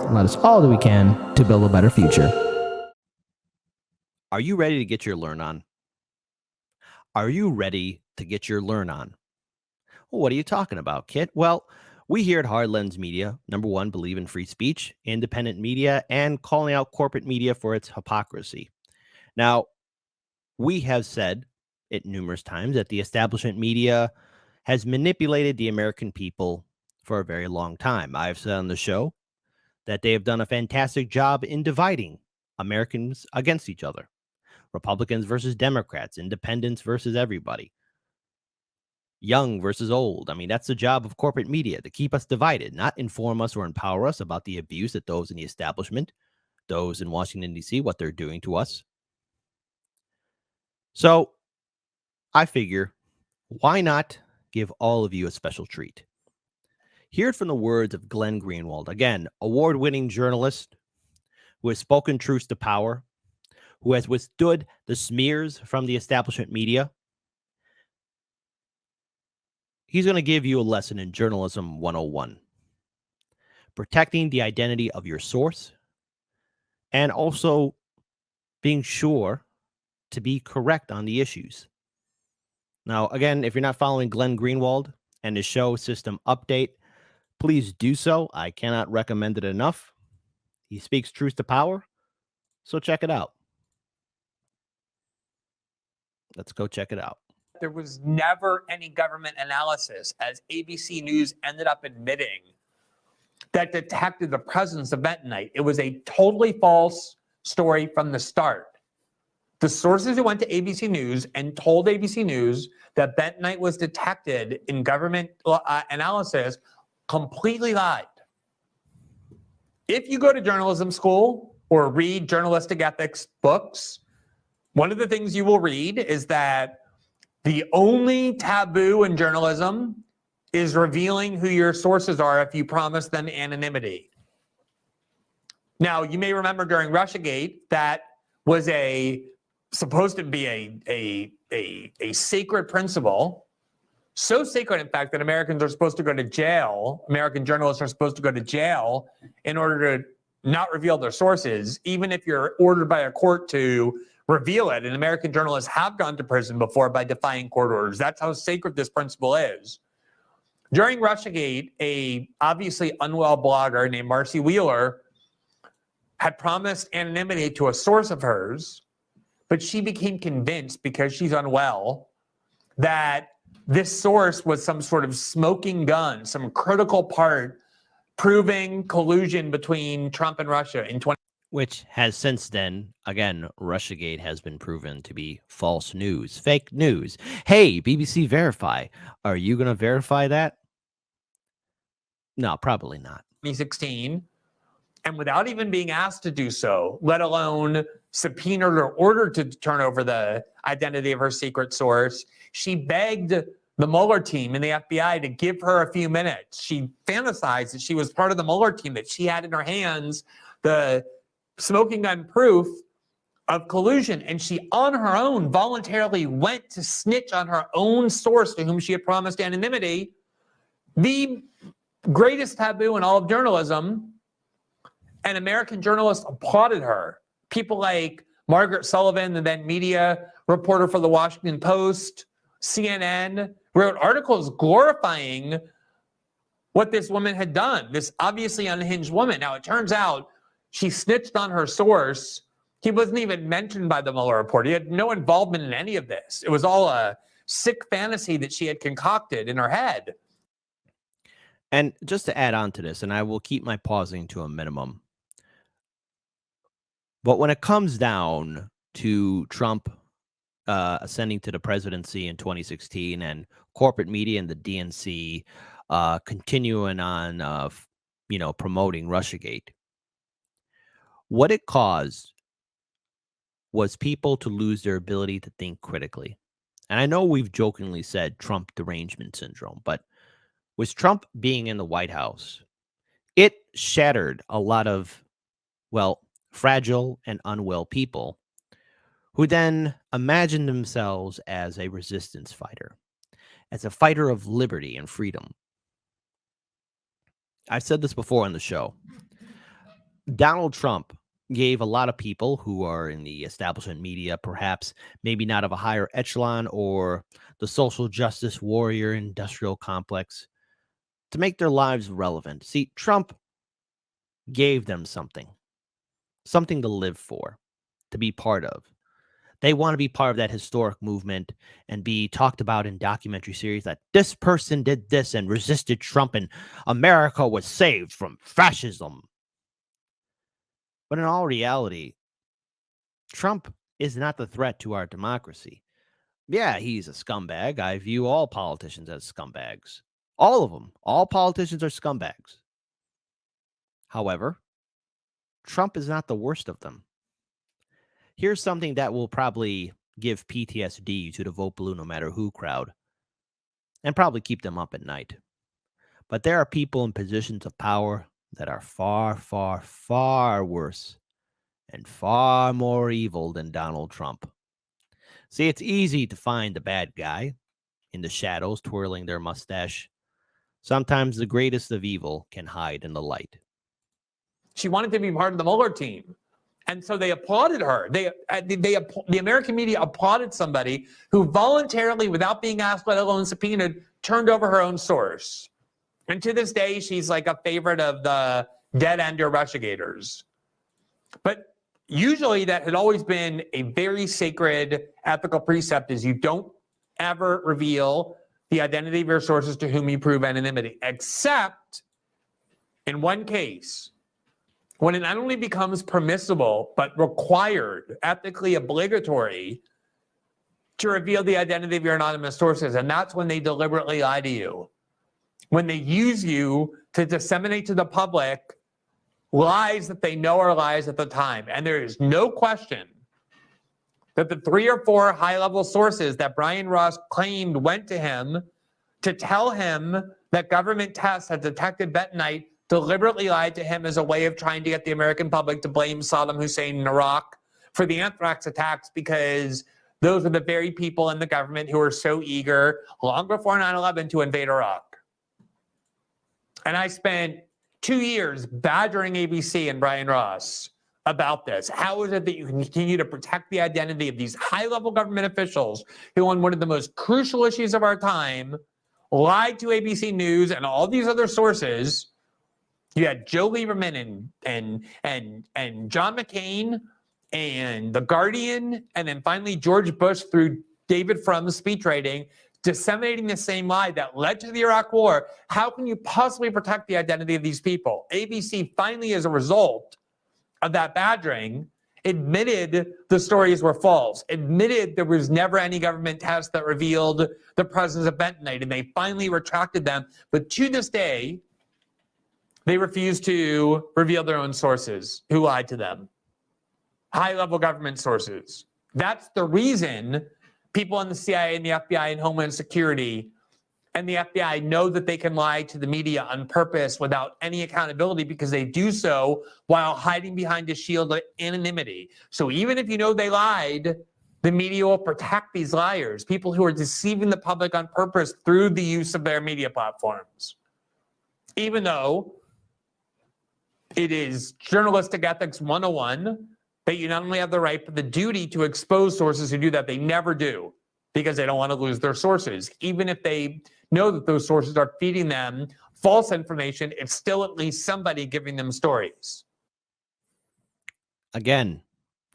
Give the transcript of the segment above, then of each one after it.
and let us all do we can to build a better future. Are you ready to get your learn on? Are you ready to get your learn on? Well, what are you talking about, Kit? Well, we here at Hard Lens Media, number one, believe in free speech, independent media, and calling out corporate media for its hypocrisy. Now, we have said it numerous times that the establishment media has manipulated the American people for a very long time. I've said on the show that they have done a fantastic job in dividing Americans against each other. Republicans versus Democrats, independents versus everybody, young versus old. I mean, that's the job of corporate media, to keep us divided, not inform us or empower us about the abuse that those in the establishment, those in Washington, D.C., what they're doing to us. So I figure, why not give all of you a special treat? Hear it from the words of Glenn Greenwald, again, award-winning journalist who has spoken truth to power, who has withstood the smears from the establishment media. He's going to give you a lesson in Journalism 101, protecting the identity of your source and also being sure to be correct on the issues. Now, again, if you're not following Glenn Greenwald and his show System Update, please do so. I cannot recommend it enough. He speaks truth to power, so check it out. Let's go check it out. There was never any government analysis, as ABC News ended up admitting, that detected the presence of bentonite. It was a totally false story from the start. The sources who went to ABC News and told ABC News that bentonite was detected in government analysis completely lied. If you go to journalism school or read journalistic ethics books, one of the things you will read is that the only taboo in journalism is revealing who your sources are if you promise them anonymity. Now, you may remember during Russiagate, that was supposed to be a sacred principle, so sacred, in fact, that Americans are supposed to go to jail. American journalists are supposed to go to jail in order to not reveal their sources, even if you're ordered by a court to reveal it. And American journalists have gone to prison before by defying court orders. That's how sacred this principle is. During Russiagate, a obviously unwell blogger named Marcy Wheeler had promised anonymity to a source of hers, but she became convinced, because she's unwell, that this source was some sort of smoking gun, some critical part proving collusion between Trump and Russia in 20. Which has since then, again, Russiagate has been proven to be false news, fake news. Hey, BBC Verify, are you going to verify that? No, probably not. 2016, and without even being asked to do so, let alone subpoenaed or ordered to turn over the identity of her secret source, she begged the Mueller team and the FBI to give her a few minutes. She fantasized that she was part of the Mueller team, that she had in her hands the smoking gun proof of collusion, and she on her own voluntarily went to snitch on her own source to whom she had promised anonymity. The greatest taboo in all of journalism, and American journalists applauded her. People like Margaret Sullivan, the then media reporter for the Washington Post, CNN, wrote articles glorifying what this woman had done, this obviously unhinged woman. Now, it turns out she snitched on her source. He wasn't even mentioned by the Mueller report. He had no involvement in any of this. It was all a sick fantasy that she had concocted in her head. And just to add on to this, and I will keep my pausing to a minimum, but when it comes down to Trump ascending to the presidency in 2016 and corporate media and the DNC continuing on, promoting Russiagate, what it caused was people to lose their ability to think critically. And I know we've jokingly said Trump derangement syndrome, but with Trump being in the White House, it shattered a lot of, fragile and unwell people who then imagined themselves as a resistance fighter, as a fighter of liberty and freedom. I've said this before on the show. Donald Trump gave a lot of people who are in the establishment media, perhaps maybe not of a higher echelon or the social justice warrior industrial complex, to make their lives relevant. See, Trump gave them something to live for, to be part of. They want to be part of that historic movement and be talked about in documentary series that this person did this and resisted Trump and America was saved from fascism. But in all reality, Trump is not the threat to our democracy. Yeah, he's a scumbag. I view all politicians as scumbags. All of them. All politicians are scumbags. However, Trump is not the worst of them. Here's something that will probably give PTSD to the vote blue no matter who crowd and probably keep them up at night. But there are people in positions of power that are far, far, far worse and far more evil than Donald Trump. See, it's easy to find the bad guy in the shadows twirling their mustache. Sometimes the greatest of evil can hide in the light. She wanted to be part of the Mueller team. And so they applauded her. The American media applauded somebody who voluntarily, without being asked, let alone subpoenaed, turned over her own source. And to this day, she's like a favorite of the dead-end investigators. But usually that had always been a very sacred ethical precept is you don't ever reveal the identity of your sources to whom you prove anonymity, except in one case, when it not only becomes permissible, but required, ethically obligatory, to reveal the identity of your anonymous sources. And that's when they deliberately lie to you. When they use you to disseminate to the public lies that they know are lies at the time. And there is no question that the 3 or 4 high-level sources that Brian Ross claimed went to him to tell him that government tests had detected bentonite deliberately lied to him as a way of trying to get the American public to blame Saddam Hussein in Iraq for the anthrax attacks, because those are the very people in the government who were so eager long before 9/11 to invade Iraq. And I spent 2 years badgering ABC and Brian Ross about this. How is it that you can continue to protect the identity of these high-level government officials who, on one of the most crucial issues of our time, lied to ABC News and all these other sources? You had Joe Lieberman and John McCain and The Guardian, and then finally George Bush through David Frum's speech writing, disseminating the same lie that led to the Iraq War. How can you possibly protect the identity of these people? ABC finally, as a result of that badgering, admitted the stories were false, admitted there was never any government test that revealed the presence of bentonite, and they finally retracted them. But to this day, they refuse to reveal their own sources who lied to them. High-level government sources. That's the reason people in the CIA and the FBI and Homeland Security and the FBI know that they can lie to the media on purpose without any accountability, because they do so while hiding behind a shield of anonymity. So even if you know they lied, the media will protect these liars, people who are deceiving the public on purpose through the use of their media platforms. Even though it is journalistic ethics 101 that you not only have the right, but the duty to expose sources who do that. They never do, because they don't want to lose their sources. Even if they know that those sources are feeding them false information, it's still at least somebody giving them stories. Again,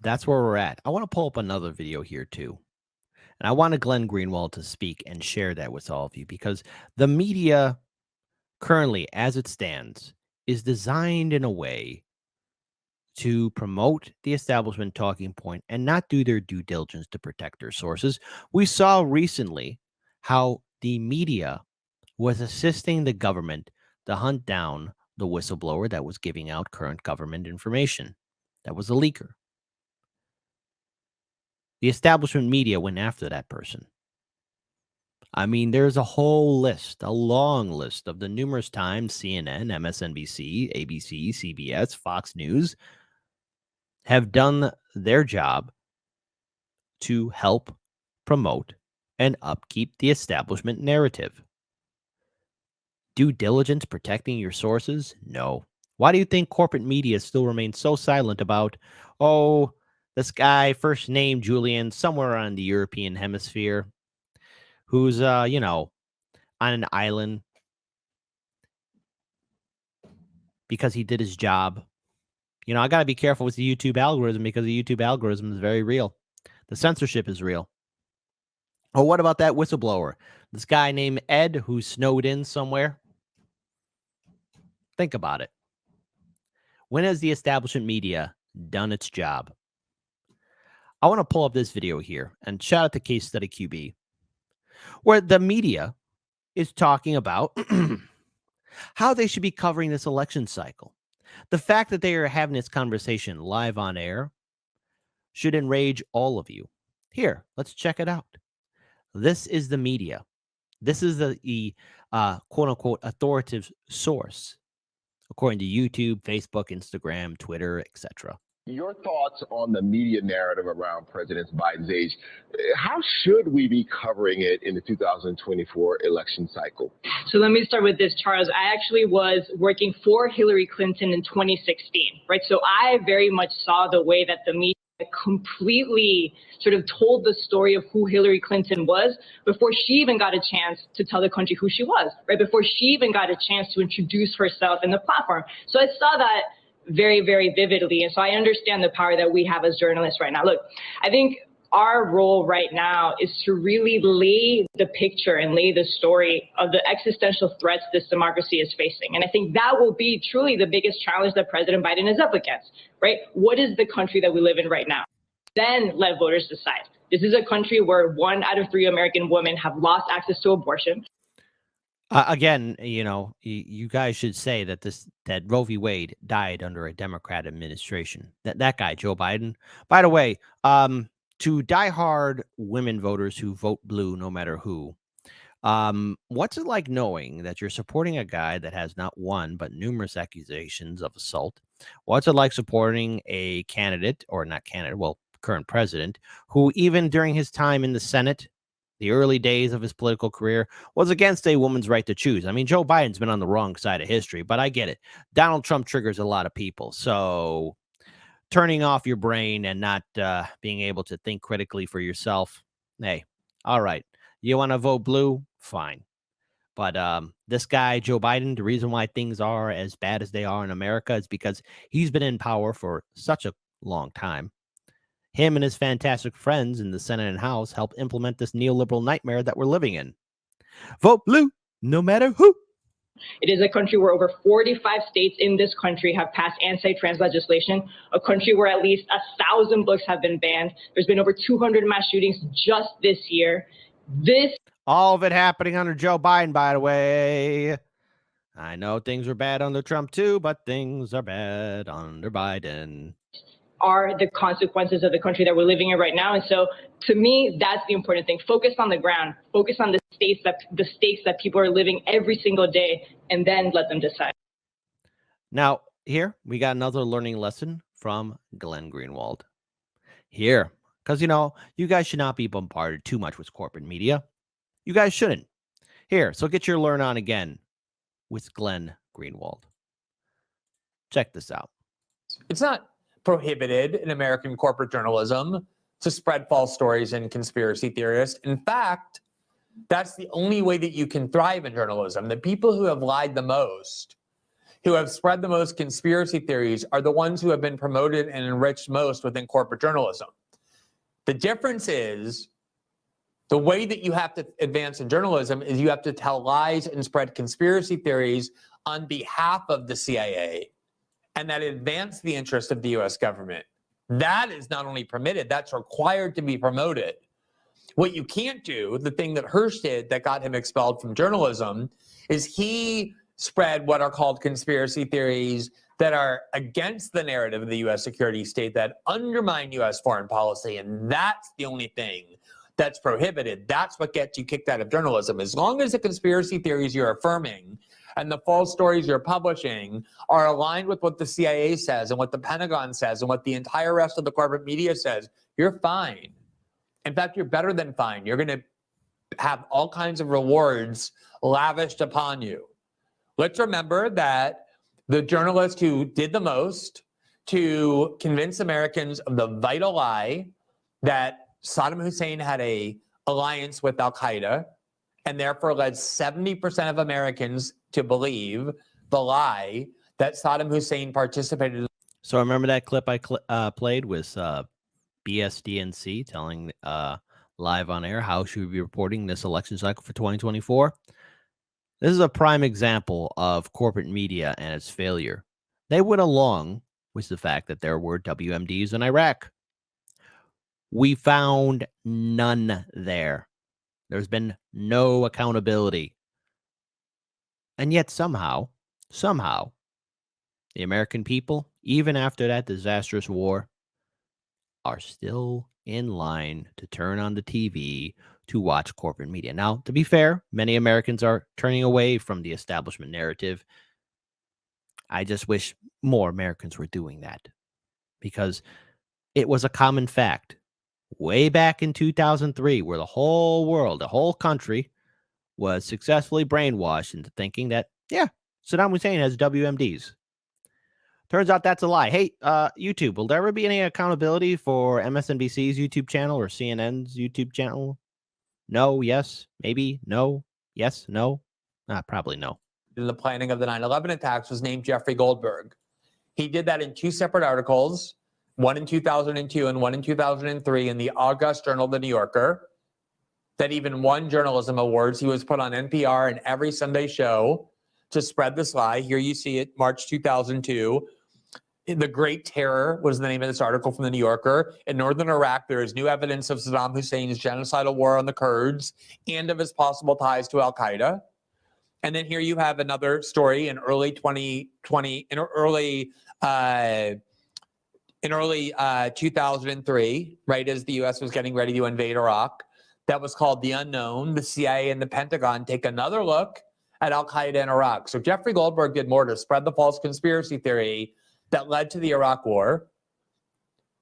that's where we're at. I want to pull up another video here too. And I wanted Glenn Greenwald to speak and share that with all of you, because the media currently, as it stands, is designed in a way to promote the establishment talking point and not do their due diligence to protect their sources. We saw recently how the media was assisting the government to hunt down the whistleblower that was giving out current government information. That was a leaker. The establishment media went after that person. I mean, there's a whole list, a long list of the numerous times CNN, MSNBC, ABC, CBS, Fox News have done their job to help promote and upkeep the establishment narrative. Due diligence protecting your sources? No. Why do you think corporate media still remains so silent about, oh, this guy first named Julian somewhere on the European hemisphere who's, on an island because he did his job? I got to be careful with the YouTube algorithm because the YouTube algorithm is very real. The censorship is real. Or what about that whistleblower? This guy named Ed who's snowed in somewhere? Think about it. When has the establishment media done its job? I want to pull up this video here and shout out to Case Study QB, where the media is talking about how they should be covering this election cycle. The fact that they are having this conversation live on air should enrage all of you. Here, let's check it out. This is the media. This is the quote-unquote authoritative source, according to YouTube, Facebook, Instagram, Twitter, etc. Your thoughts on the media narrative around President Biden's age. How should we be covering it in the 2024 election cycle? So let me start with this, Charles. I actually was working for Hillary Clinton in 2016, right? So I very much saw the way that the media completely sort of told the story of who Hillary Clinton was before she even got a chance to tell the country who she was, right? Before she even got a chance to introduce herself in the platform. So I saw that very, very vividly. And so I understand the power that we have as journalists right now. Look, I think our role right now is to really lay the picture and lay the story of the existential threats this democracy is facing. And I think that will be truly the biggest challenge that President Biden is up against, right? What is the country that we live in right now? Then let voters decide. This is a country where 1 out of 3 American women have lost access to abortion. Again, you guys should say that that Roe v. Wade died under a Democrat administration. That guy, Joe Biden. By the way, to diehard women voters who vote blue, no matter who, what's it like knowing that you're supporting a guy that has not one but numerous accusations of assault? What's it like supporting a candidate, or not candidate, well, current president, who even during his time in the Senate, the early days of his political career, was against a woman's right to choose? I mean, Joe Biden's been on the wrong side of history, but I get it. Donald Trump triggers a lot of people. So turning off your brain and not being able to think critically for yourself, hey, all right. You want to vote blue? Fine. But this guy, Joe Biden, the reason why things are as bad as they are in America is because he's been in power for such a long time. Him and his fantastic friends in the Senate and House help implement this neoliberal nightmare that we're living in. Vote blue, no matter who. It is a country where over 45 states in this country have passed anti-trans legislation, a country where at least 1,000 books have been banned. There's been over 200 mass shootings just this year. All of it happening under Joe Biden, by the way. I know things were bad under Trump too, but things are bad under Biden. Are the consequences of the country that we're living in right now. And so to me, that's the important thing. Focus on the ground, focus on the stakes that people are living every single day, and then let them decide. Now, here we got another learning lesson from Glenn Greenwald. Here, because you guys should not be bombarded too much with corporate media. You guys shouldn't. Here, so get your learn on again with Glenn Greenwald. Check this out. It's not prohibited in American corporate journalism to spread false stories and conspiracy theorists. In fact, that's the only way that you can thrive in journalism. The people who have lied the most, who have spread the most conspiracy theories, are the ones who have been promoted and enriched most within corporate journalism. The difference is the way that you have to advance in journalism is you have to tell lies and spread conspiracy theories on behalf of the CIA, and that advance the interest of the U.S. government. That is not only permitted, that's required to be promoted. What you can't do, the thing that Hirsch did that got him expelled from journalism, is he spread what are called conspiracy theories that are against the narrative of the U.S. security state, that undermine U.S. foreign policy, and that's the only thing that's prohibited. That's what gets you kicked out of journalism. As long as the conspiracy theories you're affirming and the false stories you're publishing are aligned with what the CIA says and what the Pentagon says and what the entire rest of the corporate media says, you're fine. In fact, you're better than fine. You're going to have all kinds of rewards lavished upon you. Let's remember that the journalist who did the most to convince Americans of the vital lie that Saddam Hussein had a alliance with Al-Qaeda, and therefore led 70% of Americans to believe the lie that Saddam Hussein participated. So remember that clip I played with BSDNC telling live on air how should we be reporting this election cycle for 2024? This is a prime example of corporate media and its failure. They went along with the fact that there were WMDs in Iraq. We found none there. There's been no accountability. And yet somehow, the American people, even after that disastrous war, are still in line to turn on the TV to watch corporate media. Now, to be fair, many Americans are turning away from the establishment narrative. I just wish more Americans were doing that, because it was a common fact way back in 2003 where the whole world, the whole country was successfully brainwashed into thinking that, yeah, Saddam Hussein has WMDs. Turns out that's a lie. Hey, YouTube, will there ever be any accountability for MSNBC's YouTube channel or CNN's YouTube channel? No, yes, maybe, no, yes, no. Probably no. In the planning of the 9/11 attacks was named Jeffrey Goldberg. He did that in two separate articles, one in 2002 and one in 2003 in the August Journal of the New Yorker, that even won journalism awards. He was put on NPR and every Sunday show to spread this lie. Here you see it, March 2002. The Great Terror was the name of this article from the New Yorker. In northern Iraq, there is new evidence of Saddam Hussein's genocidal war on the Kurds and of his possible ties to Al-Qaeda. And then here you have another story in early 2020, in early 2003, right as the U.S. was getting ready to invade Iraq, that was called The Unknown. The CIA and the Pentagon take another look at Al-Qaeda in Iraq. So Jeffrey Goldberg did more to spread the false conspiracy theory that led to the Iraq War.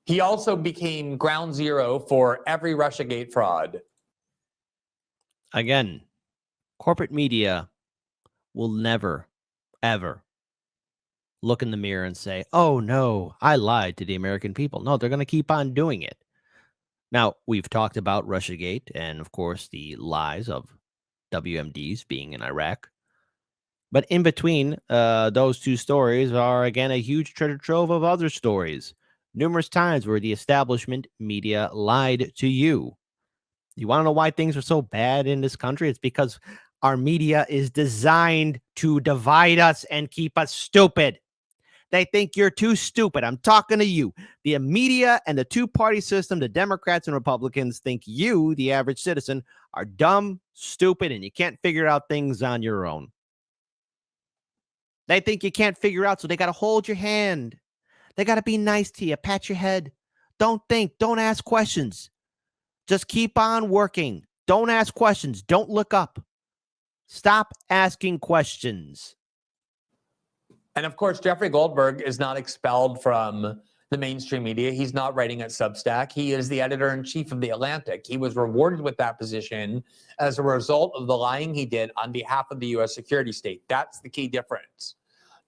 He also became ground zero for every Russiagate fraud. Again, corporate media will never, ever look in the mirror and say, oh, no, I lied to the American people. No, they're going to keep on doing it. Now, we've talked about Russiagate and, of course, the lies of WMDs being in Iraq. But in between those two stories are, again, a huge treasure trove of other stories. Numerous times where the establishment media lied to you. You want to know why things are so bad in this country? It's because our media is designed to divide us and keep us stupid. They think you're too stupid. I'm talking to you. The media and the two-party system, the Democrats and Republicans, think you, the average citizen, are dumb, stupid, and you can't figure out things on your own. They think you can't figure out, so they got to hold your hand. They got to be nice to you, pat your head. Don't think, don't ask questions. Just keep on working. Don't ask questions. Don't look up. Stop asking questions. And of course, Jeffrey Goldberg is not expelled from the mainstream media. He's not writing at Substack. He is the editor-in-chief of The Atlantic. He was rewarded with that position as a result of the lying he did on behalf of the U.S. security state. That's the key difference.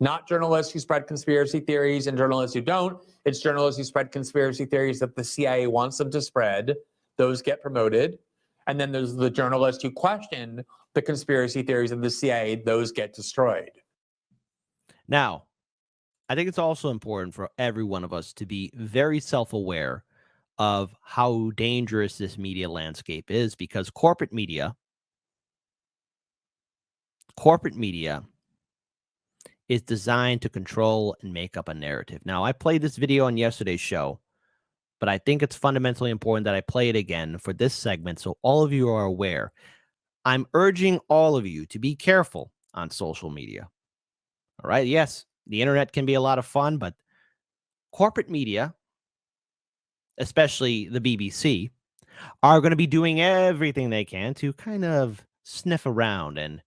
Not journalists who spread conspiracy theories and journalists who don't. It's journalists who spread conspiracy theories that the CIA wants them to spread. Those get promoted. And then there's the journalists who question the conspiracy theories of the CIA. Those get destroyed. Now, I think it's also important for every one of us to be very self-aware of how dangerous this media landscape is, because corporate media is designed to control and make up a narrative. Now, I played this video on yesterday's show, but I think it's fundamentally important that I play it again for this segment so all of you are aware. I'm urging all of you to be careful on social media. All right. Yes, the internet can be a lot of fun, but corporate media, especially the BBC, are going to be doing everything they can to kind of sniff around and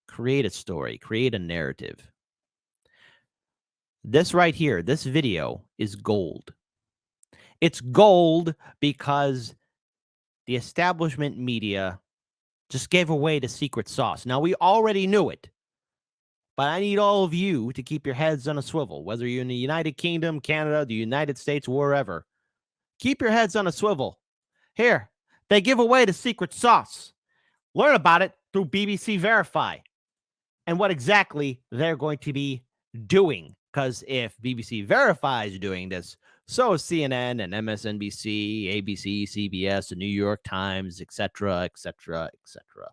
create a story, create a narrative. This right here, this video is gold. It's gold because the establishment media just gave away the secret sauce. Now, we already knew it. But I need all of you to keep your heads on a swivel, whether you're in the United Kingdom, Canada, the United States, wherever. Keep your heads on a swivel. Here, they give away the secret sauce. Learn about it through BBC Verify and what exactly they're going to be doing. Because if BBC Verify is doing this, so is CNN and MSNBC, ABC, CBS, the New York Times, etc., etc., etc.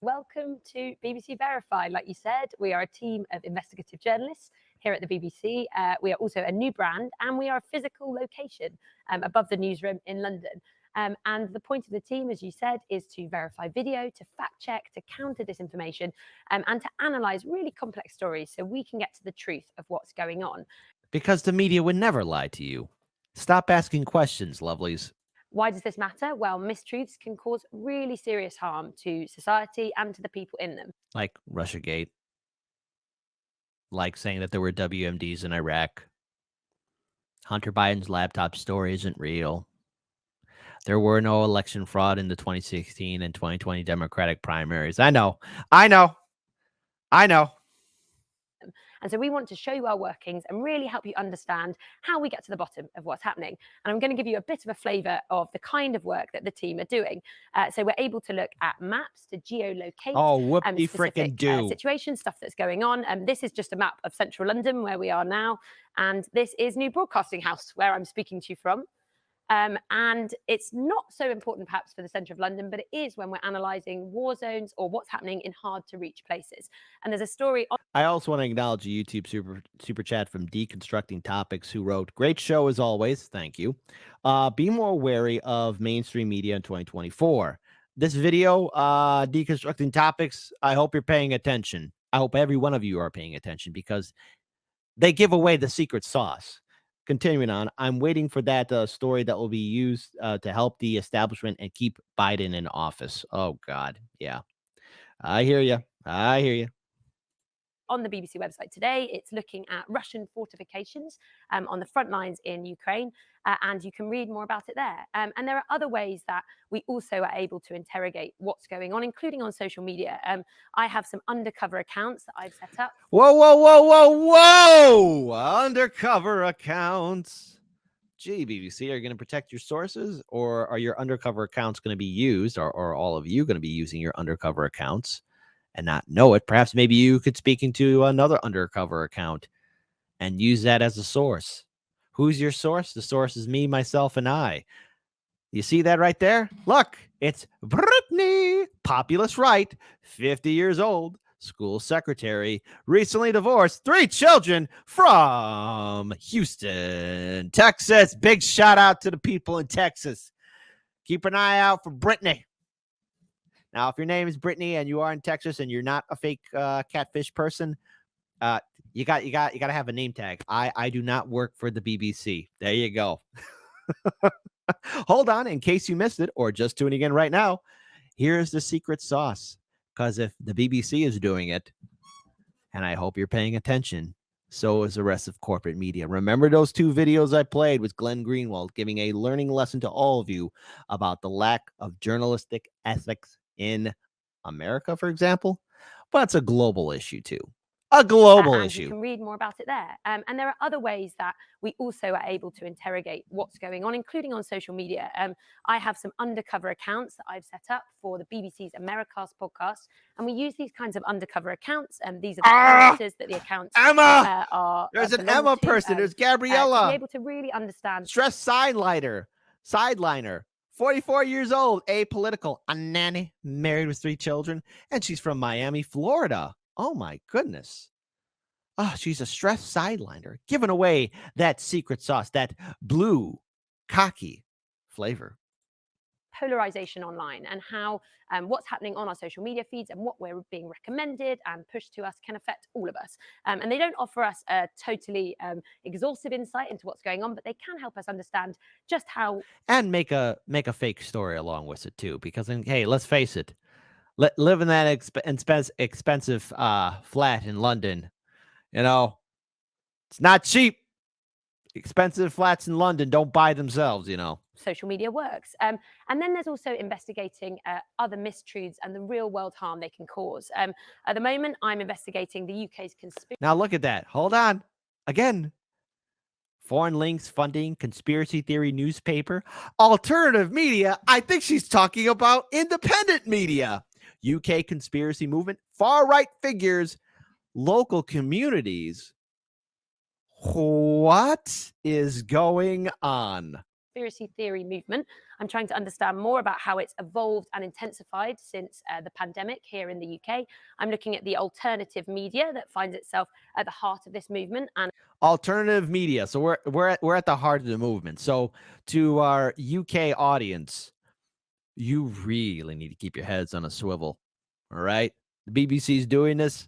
Welcome to BBC Verify. Like you said, we are a team of investigative journalists here at the BBC. We are also a new brand, and we are a physical location above the newsroom in London. And the point of the team, as you said, is to verify video, to fact check, to counter disinformation, and to analyze really complex stories so we can get to the truth of what's going on. Because the media would never lie to you. Stop asking questions, lovelies. Why does this matter? Well, mistruths can cause really serious harm to society and to the people in them. Like Russiagate. Like saying that there were WMDs in Iraq. Hunter Biden's laptop story isn't real. There were no election fraud in the 2016 and 2020 Democratic primaries. I know. And so we want to show you our workings and really help you understand how we get to the bottom of what's happening. And I'm going to give you a bit of a flavor of the kind of work that the team are doing. So we're able to look at maps to geolocate freaking do situations, stuff that's going on. And this is just a map of central London where we are now. And this is New Broadcasting House, where I'm speaking to you from. And it's not so important perhaps for the centre of London, but it is when we're analysing war zones or what's happening in hard to reach places. And there's a story on. I also want to acknowledge a YouTube super chat from Deconstructing Topics, who wrote, "Great show as always. Thank you. Be more wary of mainstream media in 2024. This video, Deconstructing Topics, I hope you're paying attention. I hope every one of you are paying attention because they give away the secret sauce." Continuing on, I'm waiting for that story that will be used to help the establishment and keep Biden in office. Oh, God. Yeah. I hear you. On the BBC website today, it's looking at Russian fortifications on the front lines in Ukraine, and you can read more about it there. And there are other ways that we also are able to interrogate what's going on, including on social media. I have some undercover accounts that I've set up. Whoa! Undercover accounts. Gee, BBC, are you going to protect your sources, or are your undercover accounts going to be used, or all of you going to be using your undercover accounts and not know it? Perhaps maybe you could speak into another undercover account and use that as a source. Who's your source? The source is me, myself, and I. You see that right there? Look, it's Brittany, populist right, 50 years old, school secretary, recently divorced, 3 children from Houston, Texas. Big shout out to the people in Texas. Keep an eye out for Brittany. Now, if your name is Brittany and you are in Texas and you're not a fake catfish person, you got to have a name tag. I do not work for the BBC. There you go. Hold on, in case you missed it or just tuning in right now. Here's the secret sauce. Because if the BBC is doing it, and I hope you're paying attention, so is the rest of corporate media. Remember those 2 videos I played with Glenn Greenwald, giving a learning lesson to all of you about the lack of journalistic ethics in America, for example? But it's a global issue too. A global issue. You can read more about it there. And there are other ways that we also are able to interrogate what's going on, including on social media. I have some undercover accounts that I've set up for the BBC's Americast podcast. And we use these kinds of undercover accounts. And these are the characters that the accounts are. There's an Emma person. There's Gabriella. To be able to really understand. Stress sideliner. 44 years old, apolitical, a nanny, married with 3 children, and she's from Miami, Florida. Oh, my goodness. Oh, she's a stress sideliner, giving away that secret sauce, that blue, cocky flavor. Polarization online and how what's happening on our social media feeds and what we're being recommended and pushed to us can affect all of us. And they don't offer us a totally exhaustive insight into what's going on, but they can help us understand just how. And make a fake story along with it, too, because, hey, let's face it. Live in that expensive flat in London, it's not cheap. Expensive flats in London don't buy themselves, you know. Social media works. And then there's also investigating other mistruths and the real world harm they can cause. At the moment, I'm investigating the UK's conspiracy. Now look at that. Hold on. Again. Foreign links funding conspiracy theory newspaper. Alternative media. I think she's talking about independent media. UK conspiracy movement. Far-right figures. Local communities. What is going on? Conspiracy theory movement. I'm trying to understand more about how it's evolved and intensified since the pandemic here in the UK. I'm looking at the alternative media that finds itself at the heart of this movement. And alternative media. So we're at the heart of the movement. So to our UK audience, you really need to keep your heads on a swivel. All right. The BBC's doing this.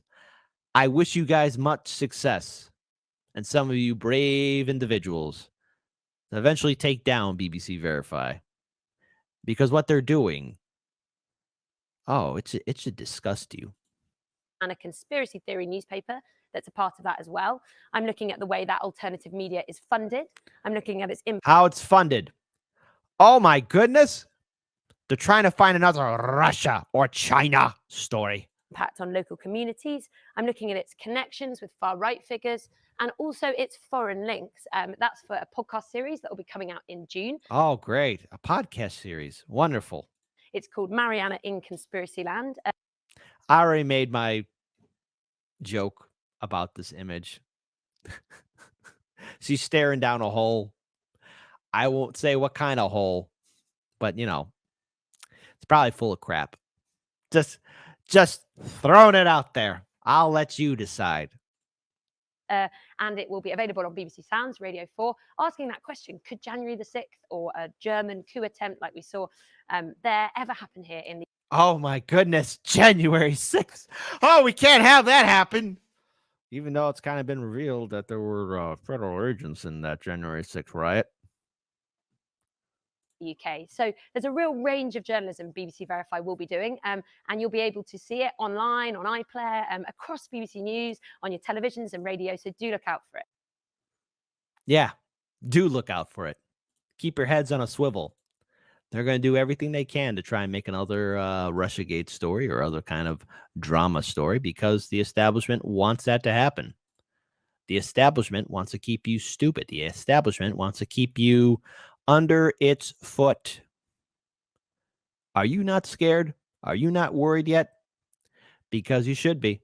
I wish you guys much success. And some of you brave individuals to eventually take down BBC Verify. Because what they're doing, it should disgust you. And a conspiracy theory newspaper that's a part of that as well. I'm looking at the way that alternative media is funded. I'm looking at its impact. How it's funded. Oh my goodness. They're trying to find another Russia or China story. Impact on local communities. I'm looking at its connections with far-right figures and also its foreign links. That's for a podcast series that will be coming out in June. Oh, great. A podcast series. Wonderful. It's called Mariana in Conspiracy Land. I already made my joke about this image. She's staring down a hole. I won't say what kind of hole, but, you know, it's probably full of crap. Just throwing it out there. I'll let you decide. And it will be available on BBC Sounds, Radio 4, asking that question, could January the 6th or a German coup attempt like we saw there ever happen here in the... Oh my goodness, January 6th. Oh, we can't have that happen. Even though it's kind of been revealed that there were federal agents in that January 6th riot. UK. So there's a real range of journalism BBC Verify will be doing, and you'll be able to see it online, on iPlayer, across BBC News, on your televisions and radio, so do look out for it. Yeah, do look out for it. Keep your heads on a swivel. They're going to do everything they can to try and make another Russiagate story or other kind of drama story because the establishment wants that to happen. The establishment wants to keep you stupid. The establishment wants to keep you under its foot. Are you not scared? Are you not worried yet? Because you should be.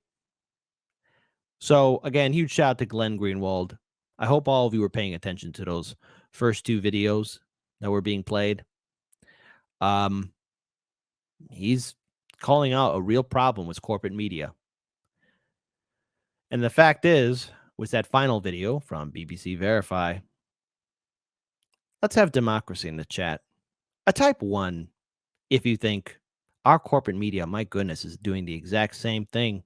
So, again, huge shout out to Glenn Greenwald. I hope all of you were paying attention to those first two videos that were being played. He's calling out a real problem with corporate media. And the fact is, with that final video from BBC Verify, let's have democracy in the chat. A type 1 if you think our corporate media, my goodness, is doing the exact same thing.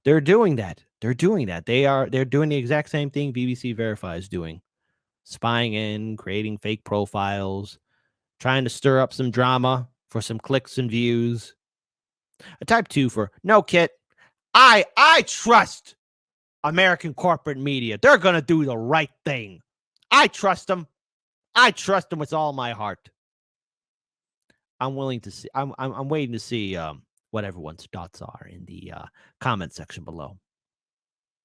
They're doing that. They're doing that. They're doing the exact same thing BBC Verify is doing. Spying in, creating fake profiles, trying to stir up some drama for some clicks and views. A type 2 for, no, Kit, I trust American corporate media. They're going to do the right thing. I trust them. I trust them with all my heart. I'm willing to see. I'm waiting to see what everyone's thoughts are in the comment section below.